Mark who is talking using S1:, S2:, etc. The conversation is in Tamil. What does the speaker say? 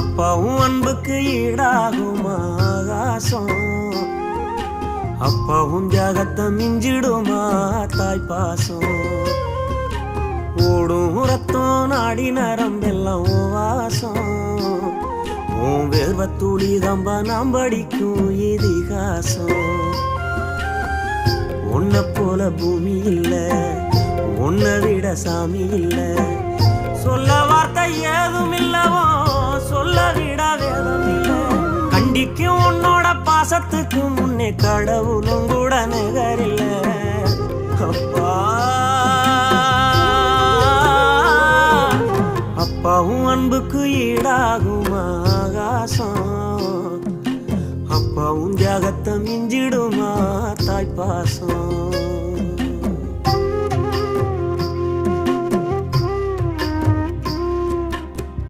S1: அப்பாவும் அன்புக்கு ஈடாகுமா ஆகாசம், அப்பாவும் தியாகத்தை மிஞ்சிடுமா தாய் பாசம். ஓடும் ரத்தம் நாடி நரம்பெல்லாம் வாசம், உன் வெல்வத்துளி தம்பா நாம் படிக்கும் இதிகாசம். உன்னை போல பூமி இல்ல, உன்னை விட சாமி இல்ல, சொல்ல வார்த்தை ஏதும் இல்லவோ சொல்ல விட வேதம் இல்ல. கண்டிக்கும் உன்னோட பாசத்துக்கு முன்னே கடவுளும் கூட நிகரில்ல. அப்பா அப்பாவும் அன்புக்கு ஈடாகுமா ஆகாசம், அப்பாவும் தியாகத்தை மிஞ்சிடுமா தாய் பாசம்.